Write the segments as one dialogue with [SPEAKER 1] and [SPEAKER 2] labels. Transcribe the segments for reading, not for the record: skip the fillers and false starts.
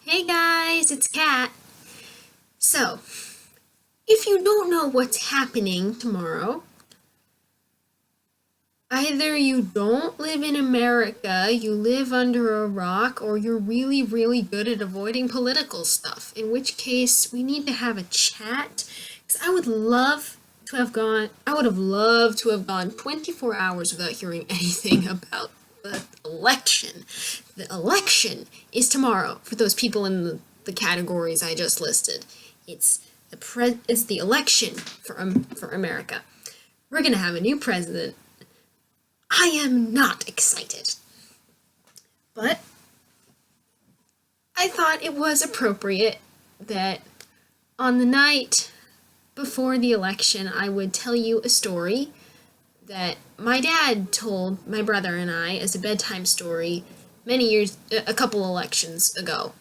[SPEAKER 1] Hey guys, it's Kat. So, if you don't know what's happening tomorrow, either you don't live in America, you live under a rock, or you're really, really good at avoiding political stuff. In which case, we need to have a chat. Because I would have loved to have gone 24 hours without hearing anything about the election. The election is tomorrow for those people in the categories I just listed. It's the election for America. We're gonna have a new president. I am not excited, but I thought it was appropriate that on the night before the election, I would tell you a story that my dad told my brother and I as a bedtime story a couple elections ago.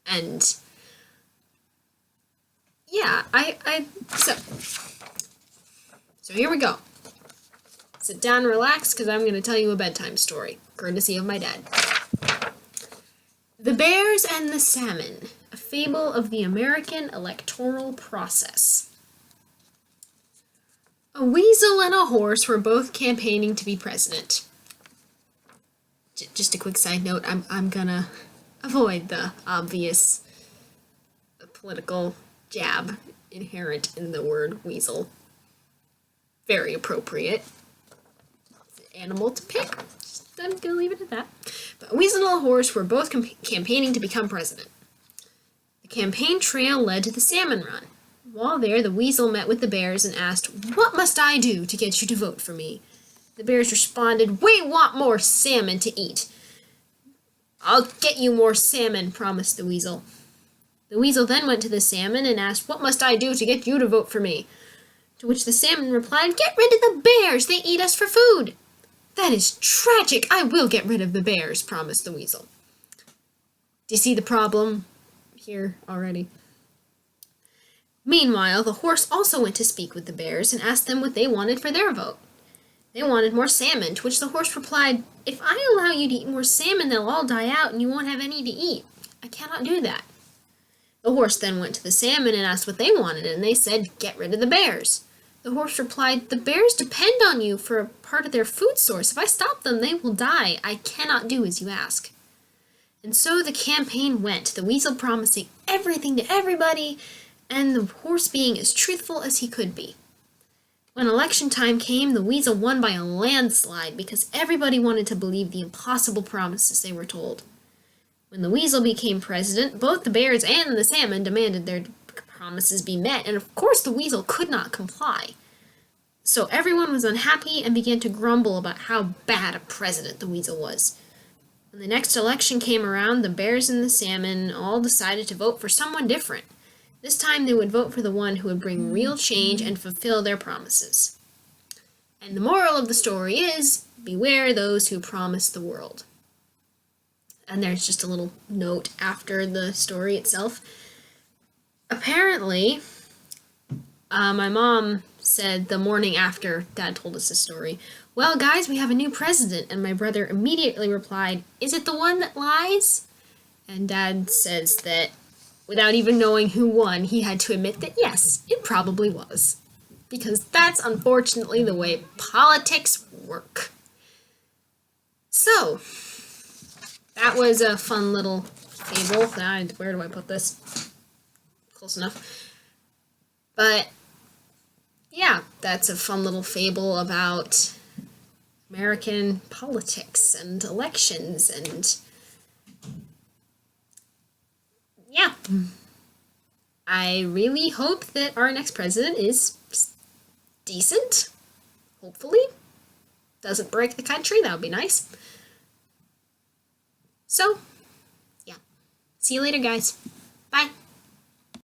[SPEAKER 1] And yeah, so here we go. Sit down and relax, because I'm going to tell you a bedtime story, courtesy of my dad. The Bears and the Salmon, a fable of the American electoral process. A weasel and a horse were both campaigning to be president. Just a quick side note, I'm gonna avoid the obvious political jab inherent in the word weasel. Very appropriate animal to pick. I'm gonna leave it at that. But a weasel and a horse were both campaigning to become president. The campaign trail led to the salmon run. While there, the weasel met with the bears and asked, "What must I do to get you to vote for me?" The bears responded, "We want more salmon to eat." "I'll get you more salmon," promised the weasel. The weasel then went to the salmon and asked, "What must I do to get you to vote for me?" To which the salmon replied, "Get rid of the bears, they eat us for food." "That is tragic, I will get rid of the bears," promised the weasel. Do you see the problem here already? Meanwhile, the horse also went to speak with the bears and asked them what they wanted for their vote. They wanted more salmon, to which the horse replied, "If I allow you to eat more salmon, they'll all die out and you won't have any to eat. I cannot do that." The horse then went to the salmon and asked what they wanted, and they said, "Get rid of the bears." The horse replied, "The bears depend on you for a part of their food source. If I stop them, they will die. I cannot do as you ask." And so the campaign went, the weasel promising everything to everybody, and the horse being as truthful as he could be. When election time came, the weasel won by a landslide because everybody wanted to believe the impossible promises they were told. When the weasel became president, both the bears and the salmon demanded their promises be met, and of course the weasel could not comply. So everyone was unhappy and began to grumble about how bad a president the weasel was. When the next election came around, the bears and the salmon all decided to vote for someone different. This time they would vote for the one who would bring real change and fulfill their promises. And the moral of the story is, beware those who promise the world. And there's just a little note after the story itself. Apparently, my mom said the morning after Dad told us this story, "Well, guys, we have a new president." And my brother immediately replied, "Is it the one that lies?" And Dad says that without even knowing who won, he had to admit that yes, it probably was. Because that's unfortunately the way politics work. So, that was a fun little fable. Where do I put this? Close enough. But, yeah, that's a fun little fable about American politics and elections and yeah. I really hope that our next president is decent. Hopefully. Doesn't break the country. That would be nice. So, yeah. See you later, guys. Bye.